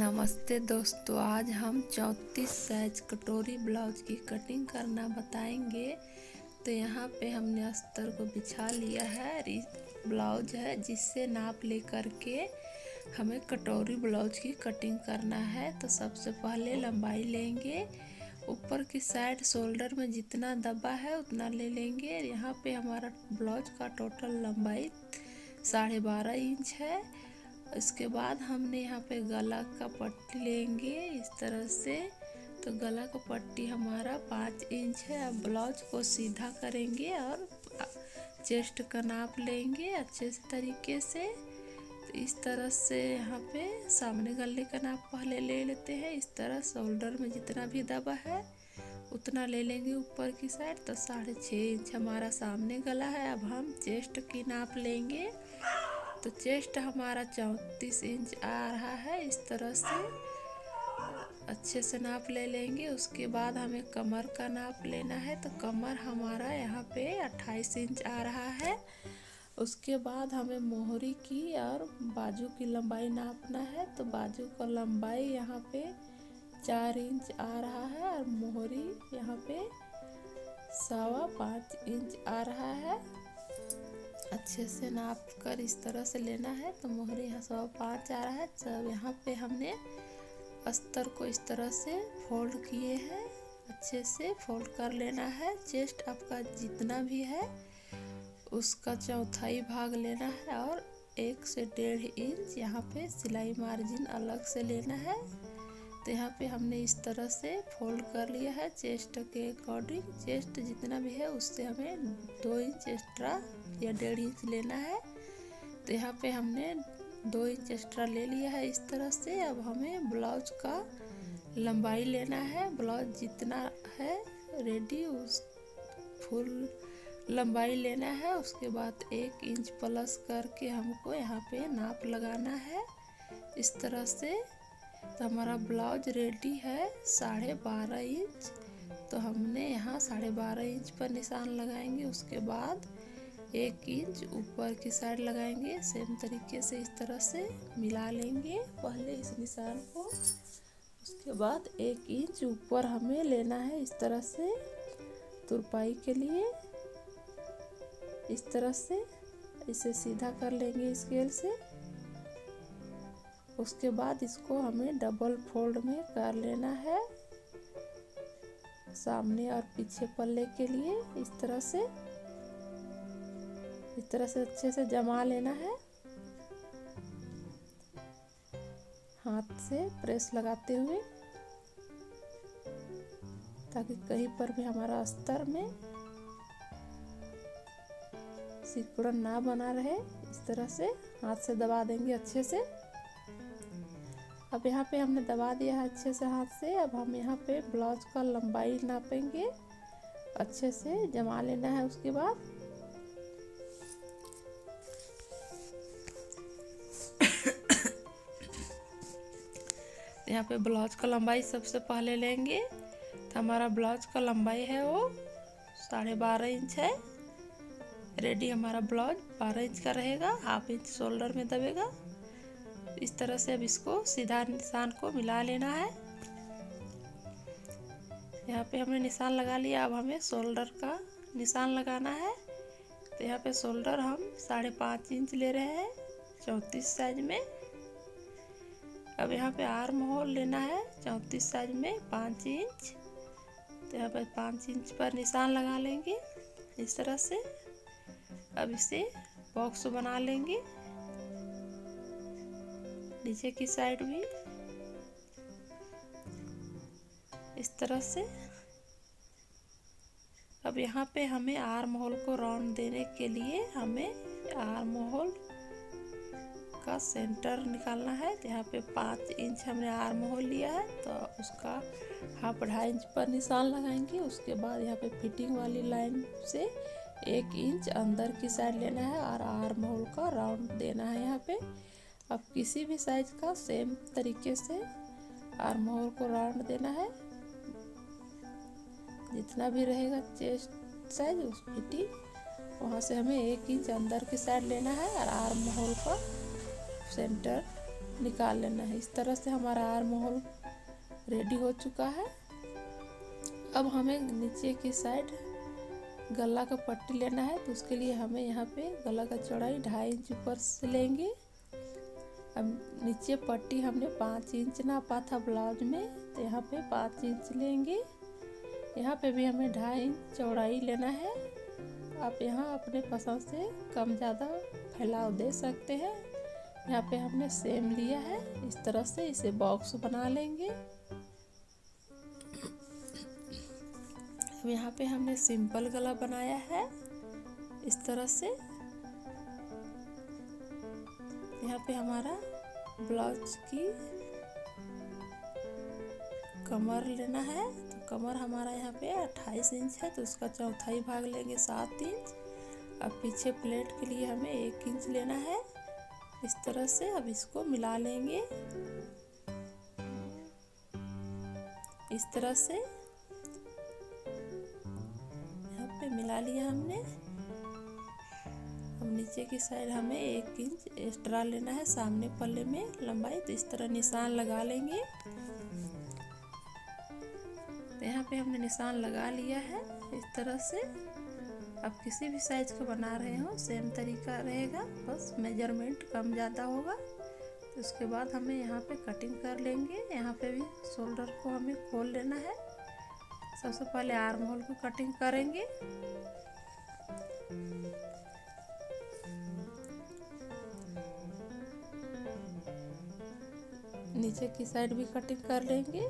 नमस्ते दोस्तों, आज हम 34 साइज कटोरी ब्लाउज की कटिंग करना बताएंगे। तो यहाँ पे हमने अस्तर को बिछा लिया है। ब्लाउज है जिससे नाप ले करके हमें कटोरी ब्लाउज की कटिंग करना है। तो सबसे पहले लंबाई लेंगे, ऊपर की साइड शोल्डर में जितना दबा है उतना ले लेंगे। यहाँ पे हमारा ब्लाउज का टोटल लंबाई 12.5 इंच है। इसके बाद हमने यहाँ पे गला का पट्टी लेंगे इस तरह से। तो गला का पट्टी हमारा 5 इंच है। अब ब्लाउज को सीधा करेंगे और चेस्ट का नाप लेंगे अच्छे से तरीके से। तो इस तरह से यहाँ पे सामने गले का नाप पहले ले लेते हैं। इस तरह शोल्डर में जितना भी दबा है उतना ले लेंगे ऊपर की साइड। तो 6.5 इंच हमारा सामने गला है। अब हम चेस्ट की नाप लेंगे। तो चेस्ट हमारा 34 इंच आ रहा है। इस तरह से अच्छे से नाप ले लेंगे। उसके बाद हमें कमर का नाप लेना है। तो कमर हमारा यहाँ पे 28 इंच आ रहा है। उसके बाद हमें मोहरी की और बाजू की लंबाई नापना है। तो बाजू का लंबाई यहाँ पे 4 इंच आ रहा है और मोहरी यहाँ पे 5.25 इंच आ रहा है। अच्छे से नाप कर इस तरह से लेना है। तो मोहरी यहाँ 5.25 आ रहा है। जब यहाँ पे हमने अस्तर को इस तरह से फोल्ड किए हैं, अच्छे से फोल्ड कर लेना है। चेस्ट आपका जितना भी है उसका 1/4 भाग लेना है और 1 से 1.5 इंच यहाँ पे सिलाई मार्जिन अलग से लेना है। तो यहाँ पे हमने इस तरह से फोल्ड कर लिया है चेस्ट के अकॉर्डिंग। चेस्ट जितना भी है उससे हमें 2 इंच एक्स्ट्रा या 1.5 इंच लेना है। तो यहाँ पे हमने 2 इंच एक्स्ट्रा ले लिया है इस तरह से। अब हमें ब्लाउज का लंबाई लेना है। ब्लाउज जितना है रेडी उस फुल लंबाई लेना है। उसके बाद 1 इंच प्लस करके हमको यहाँ पे नाप लगाना है इस तरह से। तो हमारा ब्लाउज रेडी है 12.5 इंच। तो हमने यहाँ 12.5 इंच पर निशान लगाएंगे। उसके बाद 1 इंच ऊपर की साइड लगाएंगे। सेम तरीके से इस तरह से मिला लेंगे पहले इस निशान को। उसके बाद 1 इंच ऊपर हमें लेना है इस तरह से तुरपाई के लिए। इस तरह से इसे सीधा कर लेंगे स्केल से। उसके बाद इसको हमें डबल फोल्ड में कर लेना है सामने और पीछे पल्ले के लिए। इस तरह से अच्छे से जमा लेना है। हाथ से प्रेस लगाते हुए ताकि कहीं पर भी हमारा अस्तर में सिकुड़न ना बना रहे। इस तरह से हाथ से दबा देंगे अच्छे से। अब यहाँ पे हमने दबा दिया है अच्छे से हाथ से। अब हम यहाँ पे ब्लाउज का लंबाई नापेंगे, अच्छे से जमा लेना है। उसके बाद यहाँ पे ब्लाउज का लंबाई सबसे पहले लेंगे। तो हमारा ब्लाउज का लंबाई है वो 12.5 इंच है। रेडी हमारा ब्लाउज 12 इंच का रहेगा। 1/2 इंच शोल्डर में दबेगा। इस तरह से अब इसको सीधा निशान को मिला लेना है। यहाँ पे हमने निशान लगा लिया। अब हमें शोल्डर का निशान लगाना है। तो यहाँ पे शोल्डर हम 5.5 इंच ले रहे हैं 34 साइज में। अब यहाँ पे आर्म होल लेना है 34 साइज में 5 इंच। तो यहाँ पे 5 इंच पर निशान लगा लेंगे इस तरह से। अब इसे बॉक्स बना लेंगे नीचे की साइड भी इस तरह से। अब यहाँ पे हमें आर्म होल को राउंड देने के लिए हमें आर्म होल का सेंटर निकालना है। तो यहाँ पे 5 इंच हमने आर्म होल लिया है। तो उसका 2.5 इंच पर निशान लगाएंगे। उसके बाद यहाँ पे फिटिंग वाली लाइन से 1 इंच अंदर की साइड लेना है और आर्म होल का राउंड देना है यहाँ पे। अब किसी भी साइज का सेम तरीके से आर्म होल को राउंड देना है। जितना भी रहेगा चेस्ट साइज उस फिटिंग वहाँ से हमें 1 इंच अंदर की साइड लेना है और आर्म होल का सेंटर निकाल लेना है। इस तरह से हमारा आर्म होल रेडी हो चुका है। अब हमें नीचे की साइड गला का पट्टी लेना है, तो उसके लिए हमें यहाँ पे गला का चौड़ाई 2.5 इंच ऊपर से लेंगे। अब नीचे पट्टी हमने 5 इंच नापा था ब्लाउज में, तो यहाँ पे 5 इंच लेंगे। यहाँ पे भी हमें 2.5 इंच चौड़ाई लेना है। आप यहाँ अपने पसंद से कम ज़्यादा फैलाव दे सकते हैं। यहाँ पे हमने सेम लिया है। इस तरह से इसे बॉक्स बना लेंगे। अब यहाँ पे हमने सिंपल गला बनाया है इस तरह से। यहाँ पे हमारा ब्लाउज की कमर लेना है, तो कमर हमारा यहाँ पे 28 इंच है, तो उसका चौथाई भाग लेंगे 7 इंच। अब पीछे प्लेट के लिए हमें 1 इंच लेना है इस तरह से। अब इसको मिला लेंगे इस तरह से। यहाँ पे मिला लिया हमने। अब नीचे की साइड हमें 1 इंच एक्स्ट्रा लेना है सामने पल्ले में लंबाई, तो इस तरह निशान लगा लेंगे। तो यहाँ पे हमने निशान लगा लिया है इस तरह से। आप किसी भी साइज का बना रहे हो सेम तरीका रहेगा, बस मेजरमेंट कम ज़्यादा होगा। तो उसके बाद हमें यहाँ पे कटिंग कर लेंगे। यहाँ पे भी शोल्डर को हमें खोल लेना है। सबसे पहले आर्म होल को कटिंग करेंगे। नीचे की साइड भी कटिंग कर लेंगे,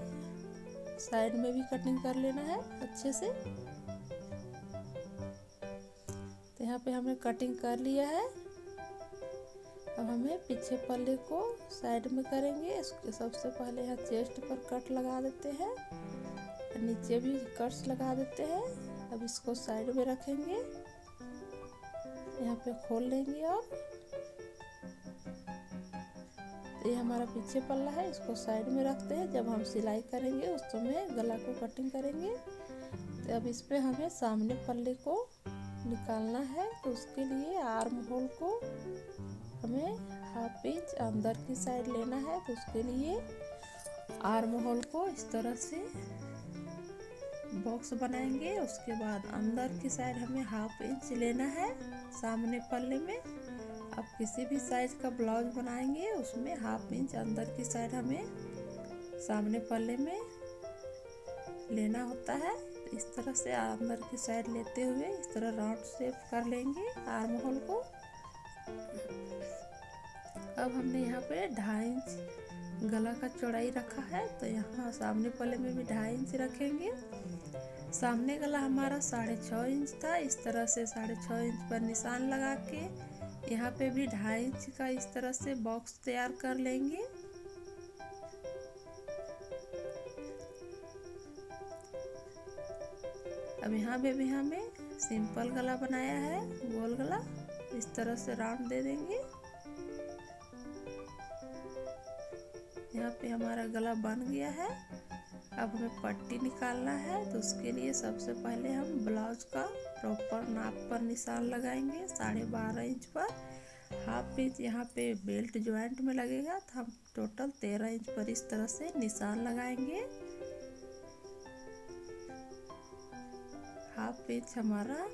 साइड में भी कटिंग कर लेना है अच्छे से। तो यहाँ पे हमने कटिंग कर लिया है। अब हमें पीछे पल्ले को साइड में करेंगे। इसके सबसे पहले यहाँ चेस्ट पर कट लगा देते हैं, नीचे भी कट्स लगा देते हैं। अब इसको साइड में रखेंगे, यहाँ पे खोल लेंगे। और तो ये हमारा पीछे पल्ला है, इसको साइड में रखते हैं। जब हम सिलाई करेंगे उस समय गला को कटिंग करेंगे। तो अब इस पे हमें सामने पल्ले को निकालना है, तो उसके लिए आर्म होल को हमें 1/2 इंच अंदर की साइड लेना है। तो उसके लिए आर्म होल को इस तरह से बॉक्स बनाएंगे। उसके बाद अंदर की साइड हमें 1/2 इंच लेना है सामने पल्ले में। आप किसी भी साइज का ब्लाउज बनाएंगे उसमें 1/2 इंच अंदर की साइड हमें सामने पल्ले में लेना होता है। इस तरह से अंदर की साइड लेते हुए इस तरह राउंड शेप कर लेंगे आर्म होल को। अब हमने यहाँ पे 2.5 इंच गला का चौड़ाई रखा है, तो यहाँ सामने पल्ले में भी 2.5 इंच रखेंगे। सामने गला हमारा 6.5 इंच था। इस तरह से 6.5 इंच पर निशान लगा के यहाँ पे भी 2.5 इंच का इस तरह से बॉक्स तैयार कर लेंगे। अब यहाँ पे भी हमें सिंपल गला बनाया है, गोल गला, इस तरह से राउंड दे देंगे। यहाँ पे हमारा गला बन गया है। अब हमें पट्टी निकालना है, तो उसके लिए सबसे पहले हम ब्लाउज का प्रॉपर नाप पर निशान लगाएंगे 12.5 इंच पर। 1/2 इंच यहाँ पे बेल्ट ज्वाइंट में लगेगा, तो हम टोटल 13 इंच पर इस तरह से निशान लगाएंगे। 1/2 इंच हमारा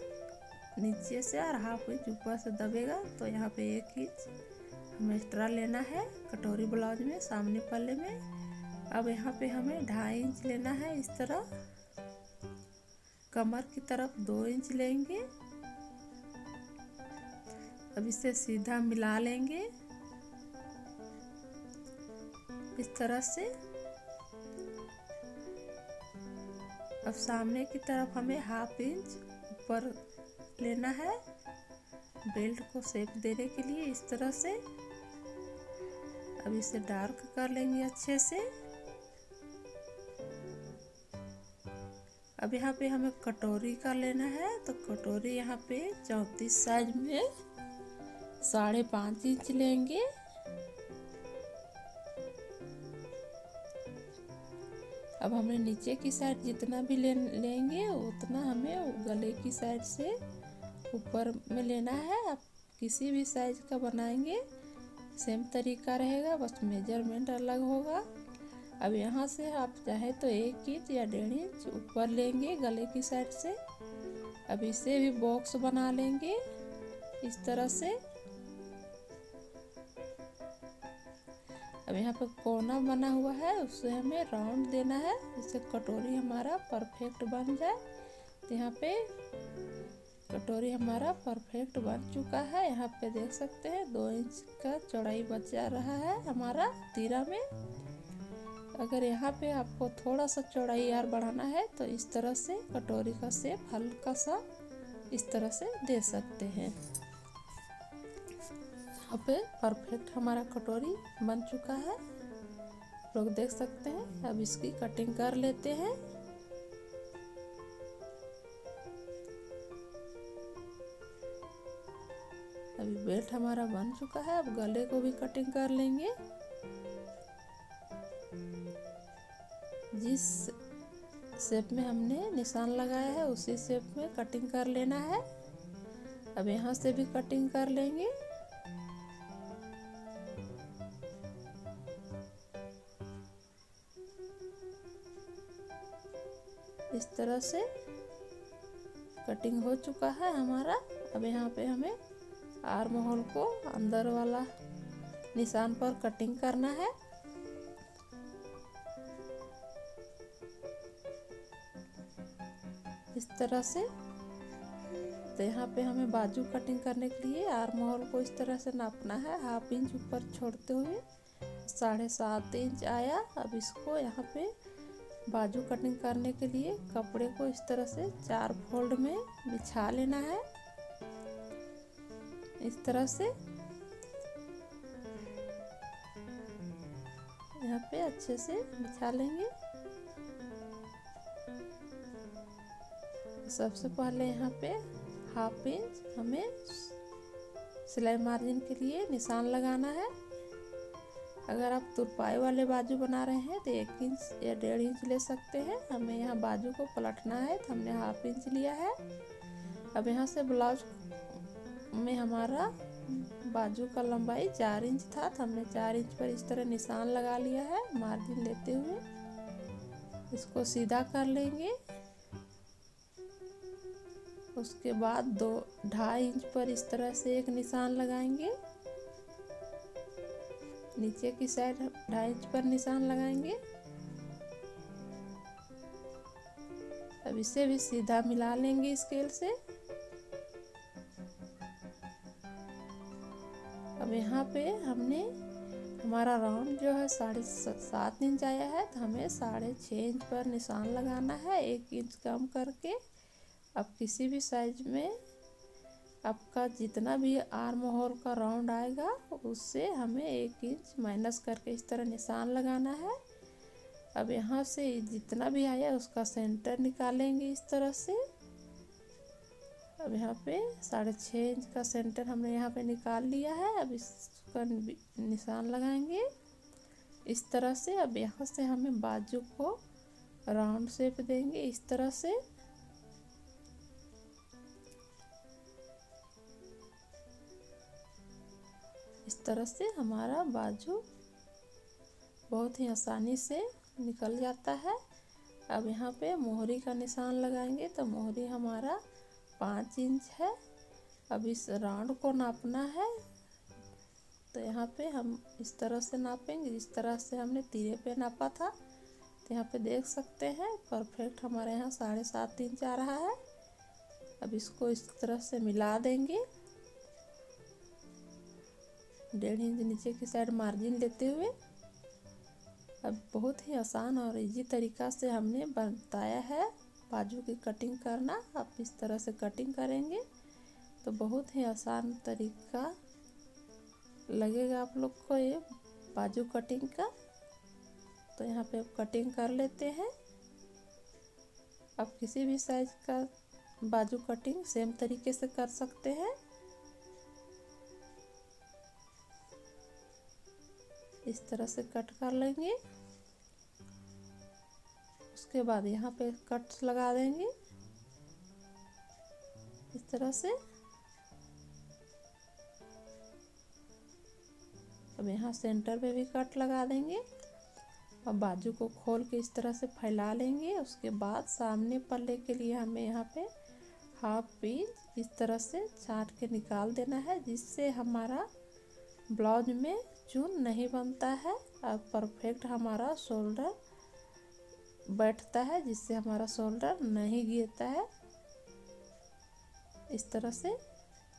नीचे से और 1/2 इंच ऊपर से दबेगा, तो यहाँ पे 1 इंच हमें एक्स्ट्रा लेना है कटोरी ब्लाउज में सामने पल्ले में। अब यहाँ पे हमें 2.5 इंच लेना है इस तरह। कमर की तरफ 2 इंच लेंगे। अब इसे सीधा मिला लेंगे इस तरह से। अब सामने की तरफ हमें 1/2 इंच ऊपर लेना है बेल्ट को शेप देने के लिए इस तरह से। अब इसे डार्क कर लेंगे अच्छे से। अब यहाँ पे हमें कटोरी का लेना है, तो कटोरी यहाँ पे 34 साइज में 5.5 इंच लेंगे। अब हमें नीचे की साइड जितना भी लेंगे उतना हमें गले की साइड से ऊपर में लेना है। आप किसी भी साइज का बनाएंगे सेम तरीका रहेगा, बस मेजरमेंट अलग होगा। अब यहाँ से आप चाहे तो 1 इंच या 1.5 इंच ऊपर लेंगे गले की साइड से। अब इसे भी बॉक्स बना लेंगे इस तरह से। अब यहाँ पे कोना बना हुआ है, उससे हमें राउंड देना है जिससे कटोरी हमारा परफेक्ट बन जाए। तो यहाँ पे कटोरी हमारा परफेक्ट बन चुका है। यहाँ पे देख सकते हैं 2 इंच का चौड़ाई बचा रहा है हमारा तीरा में। अगर यहाँ पे आपको थोड़ा सा चौड़ाई और बढ़ाना है तो इस तरह से कटोरी का शेप हल्का सा इस तरह से दे सकते हैं। यहाँ पे परफेक्ट हमारा कटोरी बन चुका है, आप लोग देख सकते हैं। अब इसकी कटिंग कर लेते हैं। अभी बेल्ट हमारा बन चुका है, अब गले को भी कटिंग कर लेंगे। जिस शेप में हमने निशान लगाया है उसी शेप में कटिंग कर लेना है। अब यहाँ से भी कटिंग कर लेंगे। इस तरह से कटिंग हो चुका है हमारा। अब यहाँ पे हमें आर्म होल को अंदर वाला निशान पर कटिंग करना है। इस तरह से। तो यहाँ पे हमें बाजू कटिंग करने के लिए आर्म होल को इस तरह से नापना है, 1/2 इंच ऊपर छोड़ते हुए 7.5 इंच आया। अब इसको यहाँ पे बाजू कटिंग करने के लिए कपड़े को इस तरह से 4 फोल्ड में बिछा लेना है इस तरह से। यहाँ पे अच्छे से बिछा लेंगे। सबसे पहले यहाँ पे 1/2 इंच हमें सिलाई मार्जिन के लिए निशान लगाना है। अगर आप तुरपाई वाले बाजू बना रहे हैं तो 1 इंच या 1.5 इंच ले सकते हैं। हमें यहाँ बाजू को पलटना है तो हमने 1/2 इंच लिया है। अब यहाँ से ब्लाउज में हमारा बाजू का लंबाई 4 इंच था तो हमने 4 इंच पर इस तरह निशान लगा लिया है मार्जिन लेते हुए। इसको सीधा कर लेंगे। उसके बाद 2.5 इंच पर इस तरह से एक निशान लगाएंगे। नीचे की साइड 2.5 इंच पर निशान लगाएंगे। अब इसे भी सीधा मिला लेंगे स्केल से। अब यहाँ पे हमने हमारा राउंड जो है 7.5 इंच आया है तो हमें 6.5 इंच पर निशान लगाना है 1 इंच कम करके। अब किसी भी साइज में आपका जितना भी आर्म होल का राउंड आएगा उससे हमें 1 इंच माइनस करके इस तरह निशान लगाना है। अब यहाँ से जितना भी आया उसका सेंटर निकालेंगे इस तरह से। अब यहाँ पे 6.5 इंच का सेंटर हमने यहाँ पे निकाल लिया है। अब इसका निशान लगाएंगे इस तरह से। अब यहाँ से हमें बाजू को राउंड शेप देंगे इस तरह से। इस तरह से हमारा बाजू बहुत ही आसानी से निकल जाता है। अब यहाँ पे मोहरी का निशान लगाएंगे तो मोहरी हमारा 5 इंच है। अब इस राउंड को नापना है तो यहाँ पे हम इस तरह से नापेंगे जिस तरह से हमने तीरे पे नापा था। तो यहाँ पे देख सकते हैं परफेक्ट हमारे यहाँ 7.5 इंच आ रहा है। अब इसको इस तरह से मिला देंगे 1.5 इंच नीचे की साइड मार्जिन लेते हुए। अब बहुत ही आसान और इजी तरीका से हमने बताया है बाजू की कटिंग करना। आप इस तरह से कटिंग करेंगे तो बहुत ही आसान तरीका लगेगा आप लोग को ये बाजू कटिंग का। तो यहाँ पे आप कटिंग कर लेते हैं। आप किसी भी साइज का बाजू कटिंग सेम तरीके से कर सकते हैं। इस तरह से कट कर लेंगे। उसके बाद यहाँ पे कट्स लगा देंगे इस तरह से। अब यहाँ सेंटर पे भी कट लगा देंगे। अब बाजू को खोल के इस तरह से फैला लेंगे। उसके बाद सामने पल्ले के लिए हमें यहाँ पे हाफ इंच इस तरह से छाट के निकाल देना है, जिससे हमारा ब्लाउज में चून नहीं बनता है और परफेक्ट हमारा शोल्डर बैठता है, जिससे हमारा शोल्डर नहीं गिरता है। इस तरह से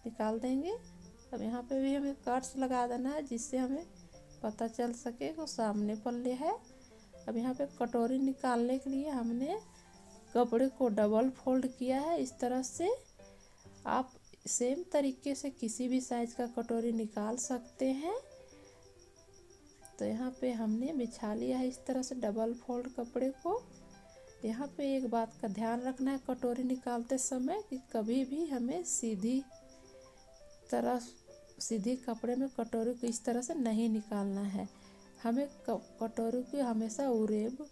निकाल देंगे। अब यहाँ पे भी हमें कट्स लगा देना है, जिससे हमें पता चल सके वो सामने पल्ले है। अब यहाँ पे कटोरी निकालने के लिए हमने कपड़े को डबल फोल्ड किया है। इस तरह से आप सेम तरीके से किसी भी साइज का कटोरी निकाल सकते हैं। तो यहाँ पे हमने बिछा लिया है इस तरह से डबल फोल्ड कपड़े को। यहाँ पे एक बात का ध्यान रखना है कटोरी निकालते समय कि कभी भी हमें सीधी कपड़े में कटोरी को इस तरह से नहीं निकालना है। हमें कटोरी को हमेशा उरेब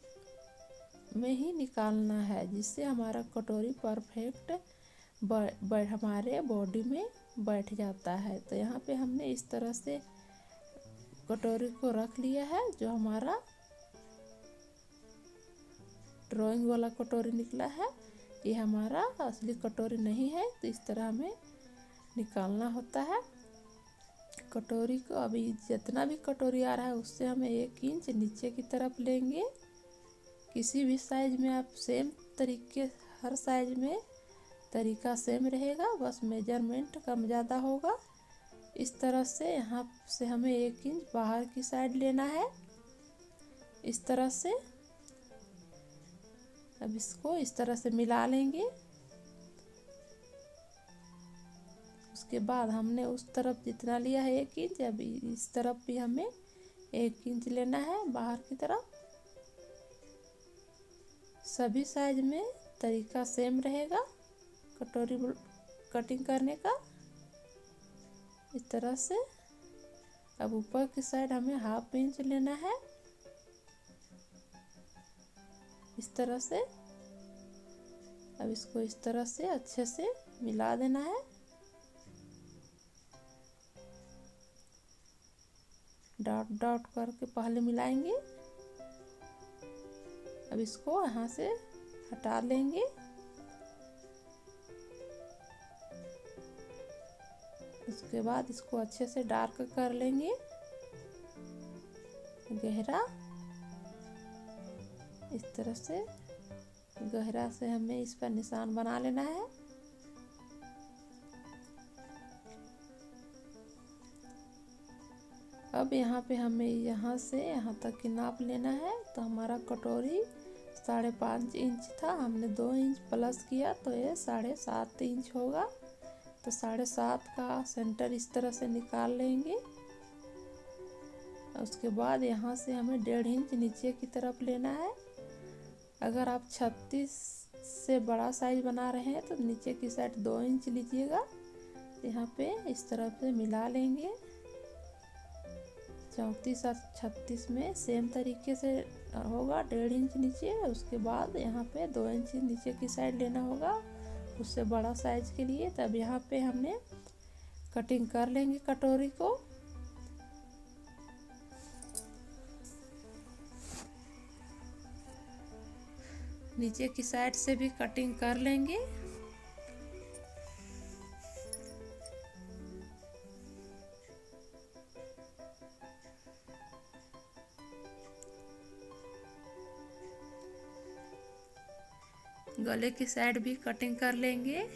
में ही निकालना है, जिससे हमारा कटोरी परफेक्ट हमारे बॉडी में बैठ जाता है। तो यहाँ पे हमने इस तरह से कटोरी को रख लिया है। जो हमारा ड्राइंग वाला कटोरी निकला है, ये हमारा असली कटोरी नहीं है। तो इस तरह हमें निकालना होता है कटोरी को। अभी जितना भी कटोरी आ रहा है उससे हमें 1 इंच नीचे की तरफ लेंगे। किसी भी साइज में आप सेम तरीके, हर साइज में तरीका सेम रहेगा, बस मेजरमेंट कम ज़्यादा होगा। इस तरह से यहाँ से हमें 1 इंच बाहर की साइड लेना है इस तरह से। अब इसको इस तरह से मिला लेंगे। उसके बाद हमने उस तरफ जितना लिया है 1 इंच, अभी इस तरफ भी हमें 1 इंच लेना है बाहर की तरफ। सभी साइज में तरीका सेम रहेगा कटोरी कटिंग करने का इस तरह से। अब ऊपर की साइड हमें हाफ इंच लेना है इस तरह से। अब इसको इस तरह से अच्छे से मिला देना है। डॉट डॉट करके पहले मिलाएंगे। अब इसको यहाँ से हटा लेंगे। उसके बाद इसको अच्छे से डार्क कर लेंगे गहरा। इस तरह से गहरा से हमें इस पर निशान बना लेना है। अब यहाँ पे हमें यहाँ से यहाँ तक की नाप लेना है। तो हमारा कटोरी 5.5 इंच था, हमने 2 इंच प्लस किया तो ये 7.5 इंच होगा। तो 7.5 का सेंटर इस तरह से निकाल लेंगे। उसके बाद यहाँ से हमें 1.5 इंच नीचे की तरफ लेना है। अगर आप 36 से बड़ा साइज बना रहे हैं तो नीचे की साइड 2 इंच लीजिएगा। यहाँ पे इस तरह से मिला लेंगे। 34 और 36 में सेम तरीके से होगा 1.5 इंच नीचे। उसके बाद यहाँ पे 2 इंच नीचे की साइड लेना होगा उससे बड़ा साइज के लिए। तब यहाँ पे हमने कटिंग कर लेंगे कटोरी को। नीचे की साइड से भी कटिंग कर लेंगे। गले की साइड भी कटिंग कर लेंगे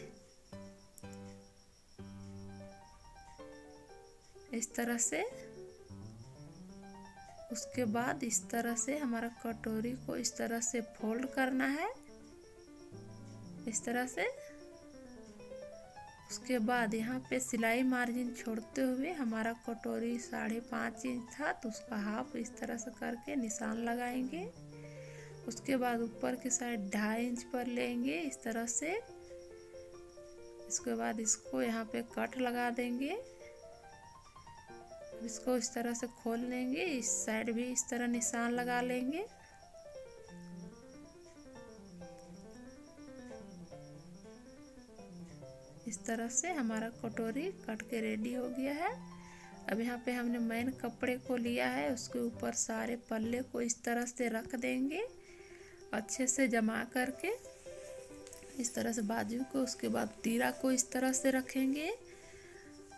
इस तरह से। उसके बाद इस तरह से हमारा कटोरी को इस तरह से फोल्ड करना है इस तरह से। उसके बाद यहाँ पे सिलाई मार्जिन छोड़ते हुए हमारा कटोरी 5.5 इंच था तो उसका हाफ इस तरह से करके निशान लगाएंगे। उसके बाद ऊपर की साइड 2.5 इंच पर लेंगे इस तरह से। इसके बाद इसको यहाँ पे कट लगा देंगे। इसको इस तरह से खोल लेंगे। इस साइड भी इस तरह निशान लगा लेंगे। इस तरह से हमारा कटोरी कट के रेडी हो गया है। अब यहाँ पे हमने मेन कपड़े को लिया है, उसके ऊपर सारे पल्ले को इस तरह से रख देंगे अच्छे से जमा करके, इस तरह से बाजू को। उसके बाद तीरा को इस तरह से रखेंगे,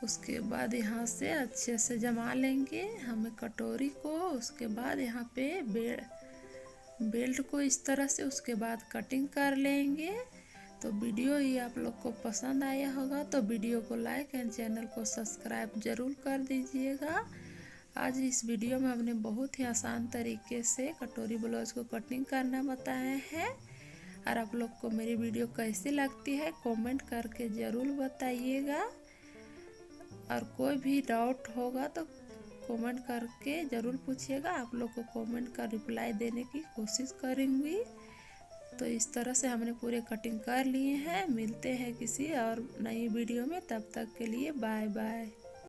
उसके बाद यहाँ से अच्छे से जमा लेंगे हमें कटोरी को। उसके बाद यहाँ पे बेल्ट को इस तरह से, उसके बाद कटिंग कर लेंगे। तो वीडियो ही आप लोग को पसंद आया होगा तो वीडियो को लाइक एंड चैनल को सब्सक्राइब ज़रूर कर दीजिएगा। आज इस वीडियो में हमने बहुत ही आसान तरीके से कटोरी ब्लाउज को कटिंग करना बताया है। और आप लोग को मेरी वीडियो कैसी लगती है कमेंट करके ज़रूर बताइएगा। और कोई भी डाउट होगा तो कमेंट करके ज़रूर पूछिएगा, आप लोग को कमेंट का रिप्लाई देने की कोशिश करूँगी। तो इस तरह से हमने पूरे कटिंग कर लिए हैं। मिलते हैं किसी और नई वीडियो में, तब तक के लिए बाय बाय।